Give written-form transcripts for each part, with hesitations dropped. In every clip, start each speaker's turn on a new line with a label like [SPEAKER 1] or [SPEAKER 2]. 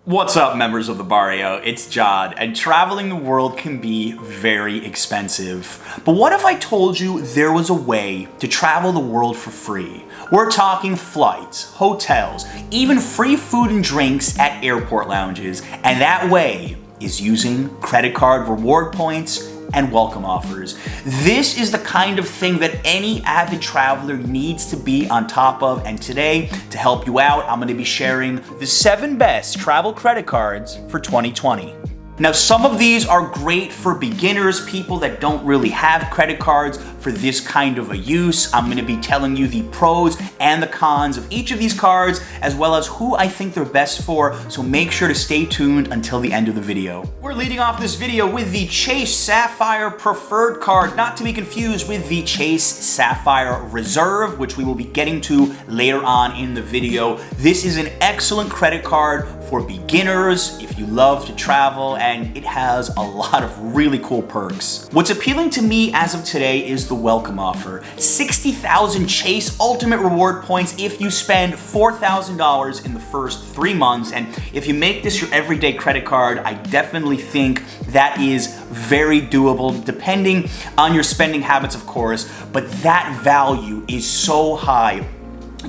[SPEAKER 1] What's up, members of the Barrio? It's Jod, and traveling the world can be very expensive. But what if I told you there was a way to travel the world for free? We're talking flights, hotels, even free food and drinks at airport lounges, and that way is using credit card reward points and welcome offers. This is the kind of thing that any avid traveler needs to be on top of, and today, to help you out, I'm going to be sharing the 7 best travel credit cards for 2020. Now, some of these are great for beginners, people that don't really have credit cards for this kind of a use. I'm going to be telling you the pros and the cons of each of these cards, as well as who I think they're best for, so make sure to stay tuned until the end of the video. We're leading off this video with the Chase Sapphire Preferred card, not to be confused with the Chase Sapphire Reserve, which we will be getting to later on in the video. This is an excellent credit card for beginners if you love to travel, and it has a lot of really cool perks. What's appealing to me as of today is the welcome offer. 60,000 Chase Ultimate Reward points if you spend $4,000 in the first 3 months, and if you make this your everyday credit card, I definitely think that is very doable, depending on your spending habits, of course, but that value is so high.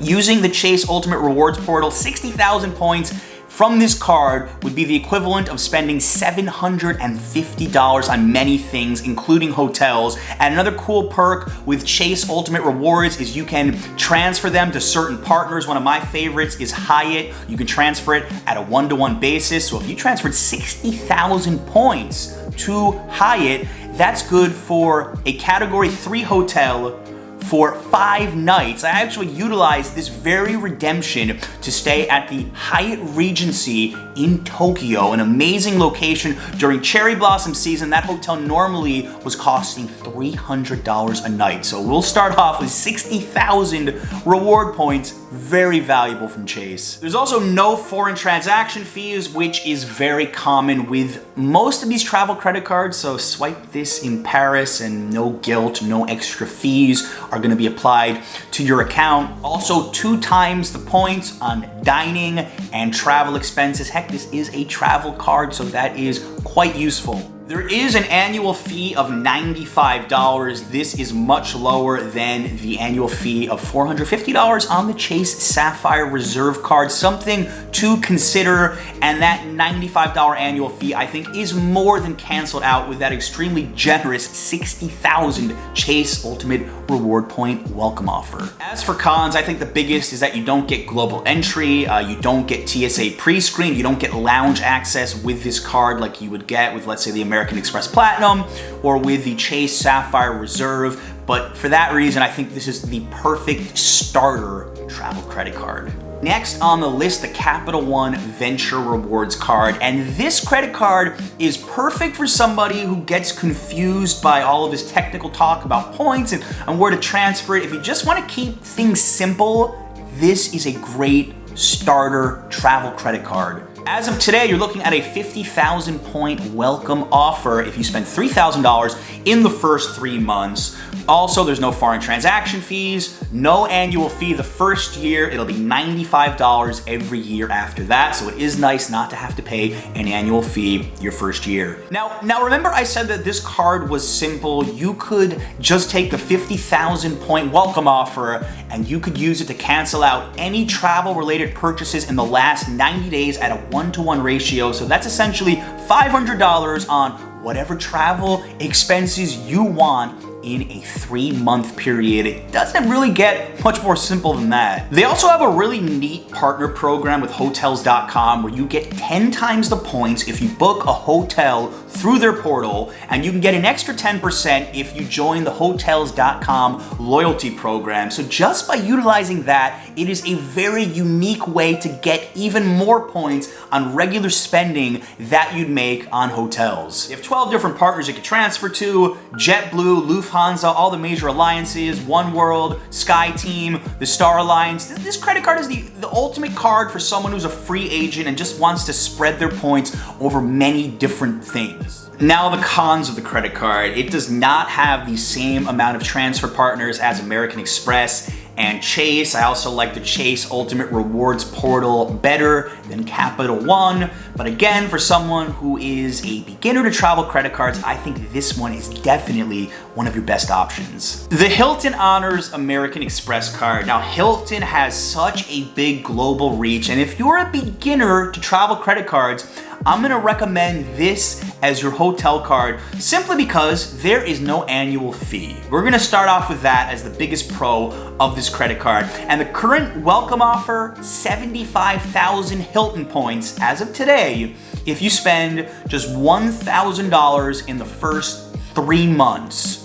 [SPEAKER 1] Using the Chase Ultimate Rewards portal, 60,000 points from this card would be the equivalent of spending $750 on many things, including hotels. And another cool perk with Chase Ultimate Rewards is you can transfer them to certain partners. One of my favorites is Hyatt. You can transfer it at a one-to-one basis. So if you transferred 60,000 points to Hyatt, that's good for a Category 3 hotel for 5 nights. I actually utilized this very redemption to stay at the Hyatt Regency in Tokyo, an amazing location during cherry blossom season. That hotel normally was costing $300 a night. So we'll start off with 60,000 reward points, very valuable from Chase. There's also no foreign transaction fees, which is very common with most of these travel credit cards. So swipe this in Paris and no guilt, no extra fees are going to be applied to your account. Also, 2 times the points on dining and travel expenses. Heck, this is a travel card, so that is quite useful. There is an annual fee of $95. This is much lower than the annual fee of $450 on the Chase Sapphire Reserve card. Something to consider, and that $95 annual fee I think is more than canceled out with that extremely generous 60,000 Chase Ultimate Reward Point welcome offer. As for cons, I think the biggest is that you don't get global entry, you don't get TSA pre-screen, you don't get lounge access with this card like you would get with, let's say, the American Express Platinum or with the Chase Sapphire Reserve. But for that reason, I think this is the perfect starter travel credit card. Next on the list, the Capital One Venture Rewards card. And this credit card is perfect for somebody who gets confused by all of this technical talk about points and where to transfer it. If you just want to keep things simple, this is a great starter travel credit card. As of today, you're looking at a 50,000 point welcome offer if you spend $3,000 in the first 3 months. Also, there's no foreign transaction fees, no annual fee the first year. It'll be $95 every year after that. So it is nice not to have to pay an annual fee your first year. Now remember I said that this card was simple. You could just take the 50,000 point welcome offer and you could use it to cancel out any travel related purchases in the last 90 days at a 1-to-1 ratio. So that's essentially $500 on whatever travel expenses you want in a 3-month period. It doesn't really get much more simple than that. They also have a really neat partner program with Hotels.com where you get 10 times the points if you book a hotel through their portal, and you can get an extra 10% if you join the Hotels.com loyalty program. So just by utilizing that, it is a very unique way to get even more points on regular spending that you'd make on hotels. You have 12 different partners you can transfer to: JetBlue, Lufthansa, all the major alliances, OneWorld, SkyTeam, the Star Alliance. This credit card is the ultimate card for someone who's a free agent and just wants to spread their points over many different things. Now the cons of the credit card. It does not have the same amount of transfer partners as American Express and Chase. I also like the Chase Ultimate Rewards portal better than Capital One. But again, for someone who is a beginner to travel credit cards, I think this one is definitely one of your best options. The Hilton Honors American Express card. Now, Hilton has such a big global reach, and if you're a beginner to travel credit cards, I'm gonna recommend this as your hotel card simply because there is no annual fee. We're gonna start off with that as the biggest pro of this credit card. And the current welcome offer, 75,000 Hilton points as of today if you spend just $1,000 in the first 3 months.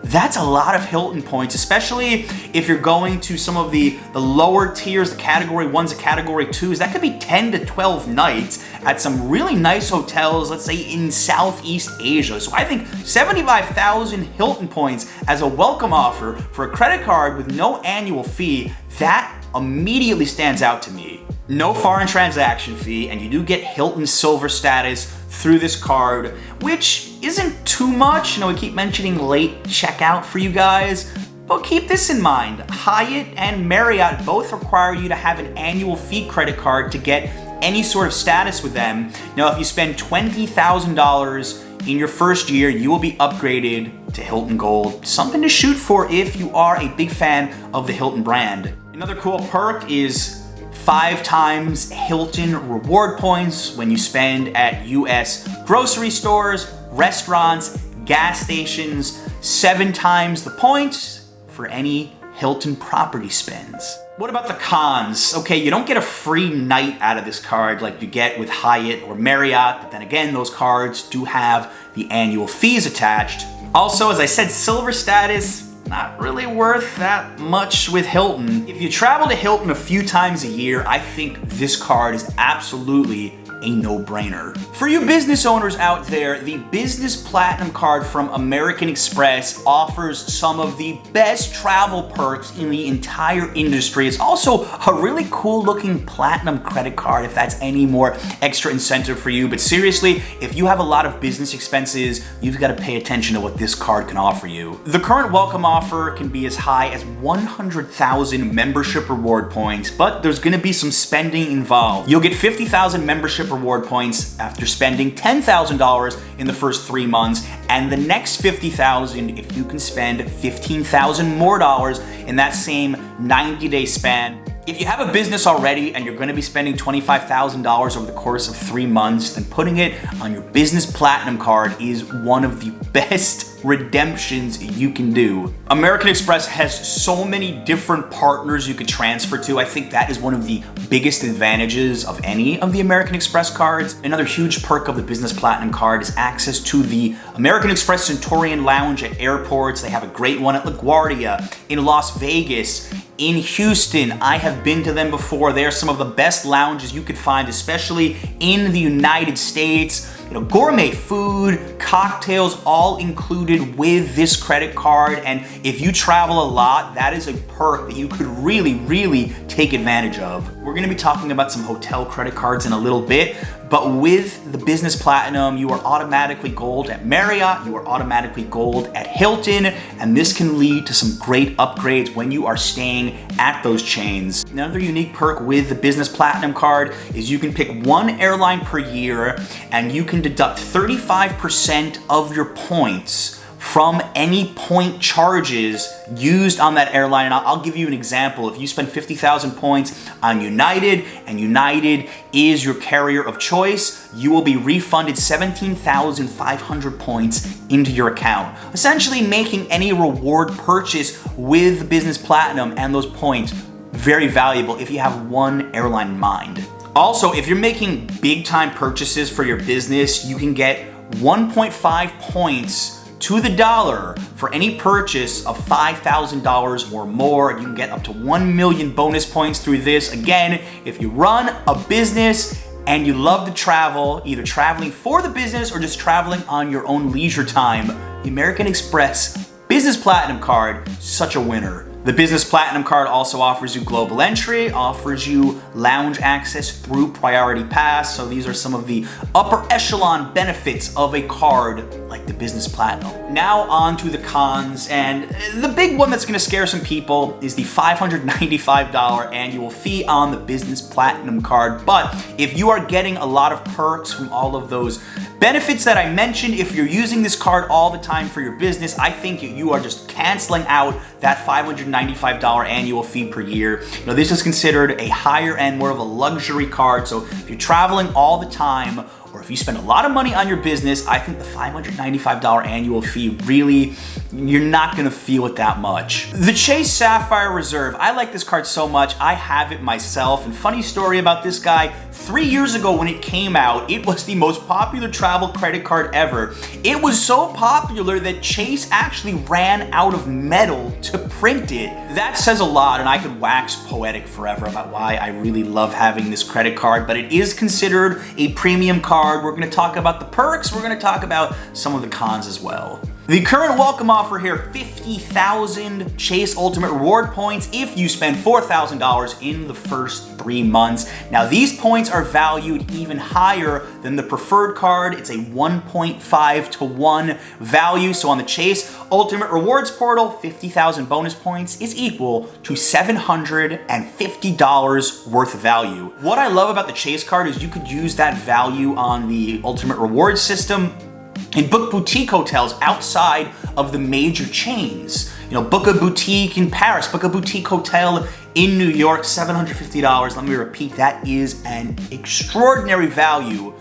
[SPEAKER 1] That's a lot of Hilton points, especially if you're going to some of the lower tiers, the category 1s and category 2s. That could be 10 to 12 nights at some really nice hotels, let's say in Southeast Asia. So I think 75,000 Hilton points as a welcome offer for a credit card with no annual fee, that immediately stands out to me. No foreign transaction fee, and you do get Hilton Silver status through this card, which isn't too much. You know, we keep mentioning late checkout for you guys, but keep this in mind. Hyatt and Marriott both require you to have an annual fee credit card to get any sort of status with them. Now, if you spend $20,000 in your first year, you will be upgraded to Hilton Gold. Something to shoot for if you are a big fan of the Hilton brand. Another cool perk is 5 times Hilton reward points when you spend at US grocery stores, restaurants, gas stations, 7 times the points for any Hilton property spends. What about the cons? Okay, you don't get a free night out of this card like you get with Hyatt or Marriott, but then again, those cards do have the annual fees attached. Also, as I said, silver status, not really worth that much with Hilton. If you travel to Hilton a few times a year, I think this card is absolutely a no-brainer. For you business owners out there, the Business Platinum card from American Express offers some of the best travel perks in the entire industry. It's also a really cool looking platinum credit card if that's any more extra incentive for you. But seriously, if you have a lot of business expenses, you've got to pay attention to what this card can offer you. The current welcome offer can be as high as 100,000 membership reward points, but there's going to be some spending involved. You'll get 50,000 membership reward points after spending $10,000 in the first 3 months, and the next 50,000 if you can spend 15,000 more dollars in that same 90-day span. If you have a business already and you're going to be spending $25,000 over the course of 3 months, then putting it on your Business Platinum card is one of the best redemptions you can do. American Express has so many different partners you could transfer to. I think that is one of the biggest advantages of any of the American Express cards. Another huge perk of the Business Platinum card is access to the American Express Centurion Lounge at airports. They have a great one at LaGuardia, in Las Vegas, in Houston. I have been to them before. They are some of the best lounges you could find, especially in the United States. You know, gourmet food, cocktails, all included with this credit card. And if you travel a lot, that is a perk that you could really take advantage of. We're gonna be talking about some hotel credit cards in a little bit, but with the Business Platinum, you are automatically gold at Marriott, you are automatically gold at Hilton, and this can lead to some great upgrades when you are staying at those chains. Another unique perk with the Business Platinum card is you can pick one airline per year, and you can deduct 35% of your points from any point charges used on that airline. And I'll give you an example. If you spend 50,000 points on United, and United is your carrier of choice, you will be refunded 17,500 points into your account, essentially making any reward purchase with Business Platinum and those points very valuable if you have one airline in mind. Also, if you're making big time purchases for your business, you can get 1.5 points to the dollar for any purchase of $5,000 or more. You can get up to 1 million bonus points through this. Again, if you run a business and you love to travel, either traveling for the business or just traveling on your own leisure time, the American Express Business Platinum card, such a winner. The Business Platinum card also offers you global entry, offers you lounge access through Priority Pass. So these are some of the upper echelon benefits of a card like the Business Platinum. Now on to the cons, and the big one that's gonna scare some people is the $595 annual fee on the Business Platinum card. But if you are getting a lot of perks from all of those benefits that I mentioned, if you're using this card all the time for your business, I think you are just canceling out that $595 annual fee per year. You know, this is considered a higher end, more of a luxury card. So if you're traveling all the time, or if you spend a lot of money on your business, I think the $595 annual fee really, you're not gonna feel it that much. The Chase Sapphire Reserve, I like this card so much, I have it myself. And funny story about this guy, 3 years ago when it came out, it was the most popular travel credit card ever. It was so popular that Chase actually ran out of metal to print it. That says a lot, and I could wax poetic forever about why I really love having this credit card, but it is considered a premium card. We're gonna talk about the perks, we're gonna talk about some of the cons as well. The current welcome offer here, 50,000 Chase Ultimate Reward points if you spend $4,000 in the first 3 months. Now these points are valued even higher than the preferred card. It's a 1.5 to 1 value. So on the Chase Ultimate Rewards portal, 50,000 bonus points is equal to $750 worth of value. What I love about the Chase card is you could use that value on the Ultimate Rewards system and book boutique hotels outside of the major chains. You know, book a boutique in Paris, book a boutique hotel in New York, $750. Let me repeat, that is an extraordinary value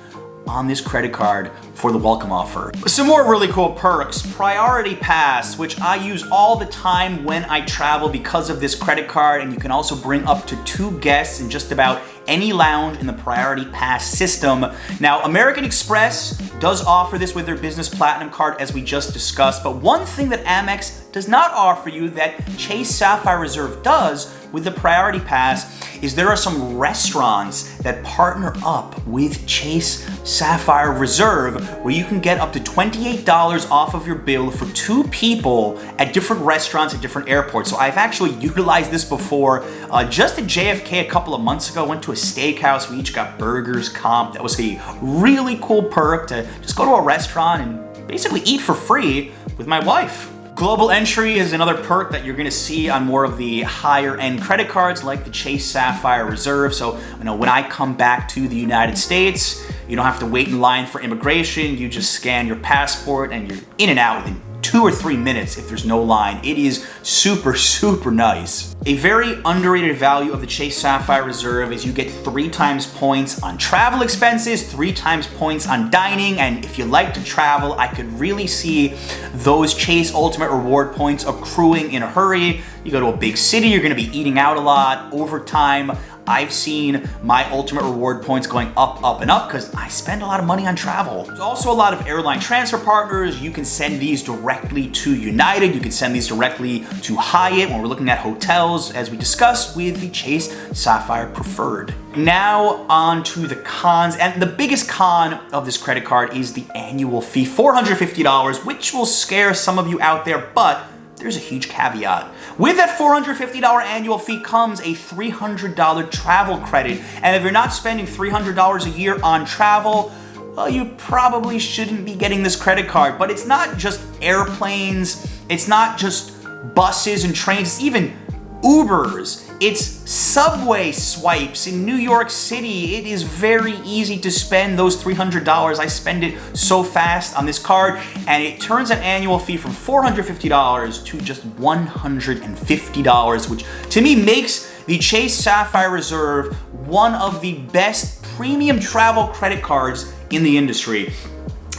[SPEAKER 1] on this credit card for the welcome offer. Some more really cool perks. Priority Pass, which I use all the time when I travel because of this credit card, and you can also bring up to 2 guests in just about any lounge in the Priority Pass system. Now, American Express does offer this with their Business Platinum card, as we just discussed, but one thing that Amex does not offer you that Chase Sapphire Reserve does with the Priority Pass is there are some restaurants that partner up with Chase Sapphire Reserve where you can get up to $28 off of your bill for 2 people at different restaurants at different airports. So I've actually utilized this before. Just at JFK a couple of months ago, went to a steakhouse. We each got burgers comped. That was a really cool perk to just go to a restaurant and basically eat for free with my wife. Global entry is another perk that you're gonna see on more of the higher end credit cards like the Chase Sapphire Reserve. So, you know, when I come back to the United States, you don't have to wait in line for immigration. You just scan your passport and you're in and out within 2 or 3 minutes if there's no line. It is super, super nice. A very underrated value of the Chase Sapphire Reserve is you get 3 times points on travel expenses, 3 times points on dining, and if you like to travel, I could really see those Chase Ultimate Reward points accruing in a hurry. You go to a big city, you're gonna be eating out a lot. Over time, I've seen my Ultimate Reward points going up, up, and up because I spend a lot of money on travel. There's also a lot of airline transfer partners. You can send these directly to United. You can send these directly to Hyatt when we're looking at hotels, as we discussed with the Chase Sapphire Preferred. Now on to the cons, and the biggest con of this credit card is the annual fee, $450, which will scare some of you out there, but there's a huge caveat. With that $450 annual fee comes a $300 travel credit. And if you're not spending $300 a year on travel, well, you probably shouldn't be getting this credit card. But it's not just airplanes, it's not just buses and trains, it's even Ubers, it's subway swipes in New York City. It is very easy to spend those $300. I spend it so fast on this card, and it turns an annual fee from $450 to just $150, which to me makes the Chase Sapphire Reserve one of the best premium travel credit cards in the industry.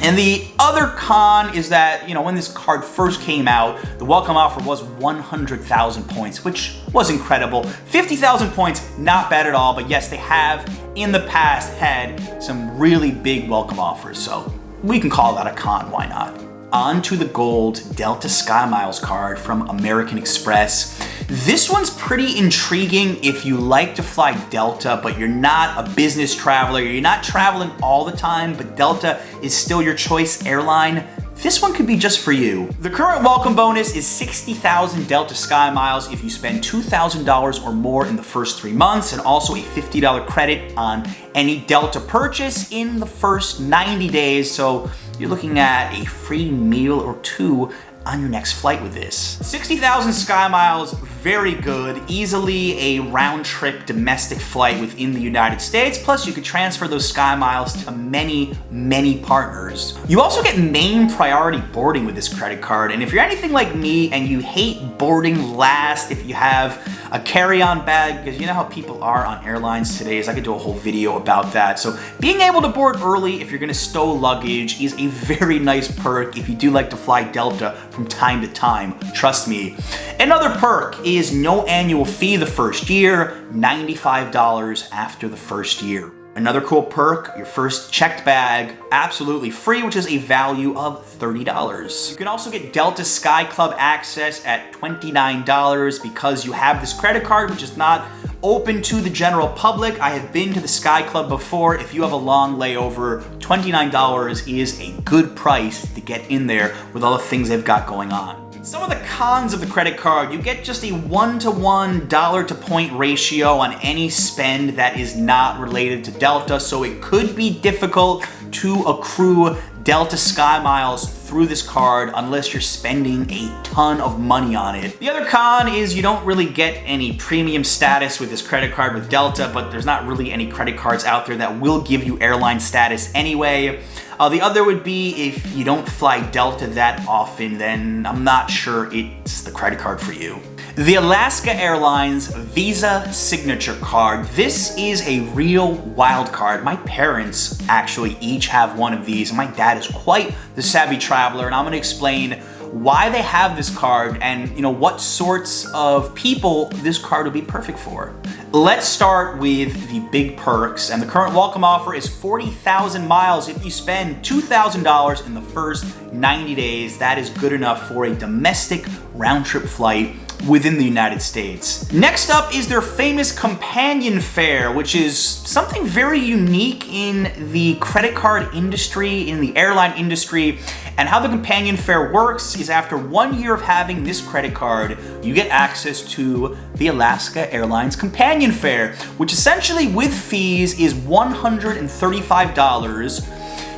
[SPEAKER 1] And the other con is that, you know, when this card first came out, the welcome offer was 100,000 points, which was incredible. 50,000 points, not bad at all, but yes, they have in the past had some really big welcome offers, so we can call that a con, why not? On to the gold Delta SkyMiles card from American Express. This one's pretty intriguing if you like to fly Delta, but you're not a business traveler, you're not traveling all the time, but Delta is still your choice airline. this one could be just for you. The current welcome bonus is 60,000 Delta SkyMiles if you spend $2,000 or more in the first 3 months, and also a $50 credit on any Delta purchase in the first 90 days. So you're looking at a free meal or two on your next flight with this. 60,000 SkyMiles, very good. Easily a round-trip domestic flight within the United States. Plus, you could transfer those SkyMiles to many, many partners. You also get main priority boarding with this credit card. And if you're anything like me and you hate boarding last, if you have a carry-on bag, because you know how people are on airlines today, I could do a whole video about that. So being able to board early if you're gonna stow luggage is a very nice perk if you do like to fly Delta from time to time, trust me. Another perk is no annual fee the first year, $95 after the first year. Another cool perk, your first checked bag, absolutely free, which is a value of $30. You can also get Delta Sky Club access at $29 because you have this credit card, which is not open to the general public. I have been to the Sky Club before. If you have a long layover, $29 is a good price to get in there with all the things they've got going on. Some of the cons of the credit card, you get just a 1-to-1 dollar-to-point ratio on any spend that is not related to Delta, so it could be difficult to accrue Delta SkyMiles through this card unless you're spending a ton of money on it. The other con is you don't really get any premium status with this credit card with Delta, but there's not really any credit cards out there that will give you airline status anyway. The other would be if you don't fly Delta that often, then I'm not sure it's the credit card for you. The Alaska Airlines Visa Signature Card. This is a real wild card. My parents actually each have one of these. My dad is quite the savvy traveler, and I'm gonna explain why they have this card and what sorts of people this card would be perfect for. Let's start with the big perks, and the current welcome offer is 40,000 miles if you spend $2,000 in the first 90 days. That is good enough for a domestic round-trip flight within the United States. Next up is their famous companion fare, which is something very unique in the credit card industry, in the airline industry. And how the companion fare works is after 1 year of having this credit card, you get access to the Alaska Airlines companion fare, which essentially with fees is $135.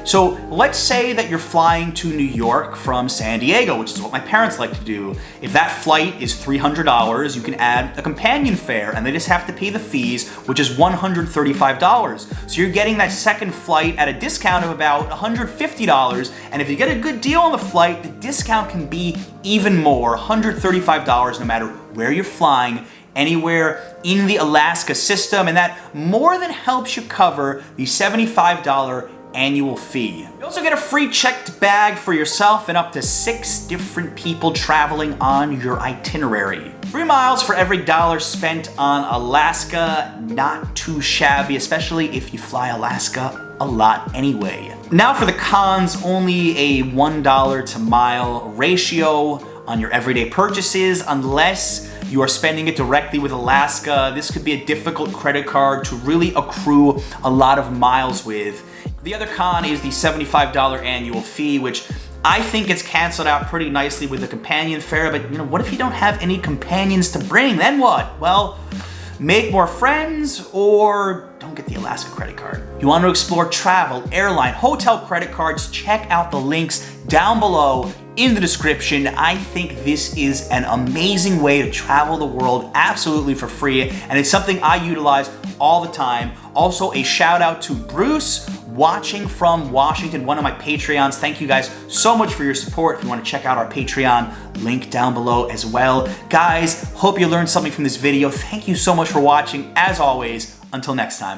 [SPEAKER 1] So let's say that you're flying to New York from San Diego, which is what my parents like to do. If that flight is $300, you can add a companion fare and they just have to pay the fees, which is $135. So you're getting that second flight at a discount of about $150. And if you get a good deal on the flight, the discount can be even more, $135 no matter where you're flying, anywhere in the Alaska system. And that more than helps you cover the $75 annual fee. You also get a free checked bag for yourself and up to 6 different people traveling on your itinerary. 3 miles for every dollar spent on Alaska, not too shabby, especially if you fly Alaska a lot anyway. Now for the cons, only a $1 to mile ratio on your everyday purchases unless you are spending it directly with Alaska. This could be a difficult credit card to really accrue a lot of miles with. The other con is the $75 annual fee, which I think gets canceled out pretty nicely with the companion fare, but what if you don't have any companions to bring? Then what? Well, make more friends or don't get the Alaska credit card. You want to explore travel, airline, hotel credit cards, check out the links down below in the description. I think this is an amazing way to travel the world absolutely for free, and it's something I utilize all the time. Also, a shout out to Bruce, watching from Washington, one of my Patreons. Thank you guys so much for your support. If you want to check out our Patreon, link down below as well. Guys, hope you learned something from this video. Thank you so much for watching. As always, until next time.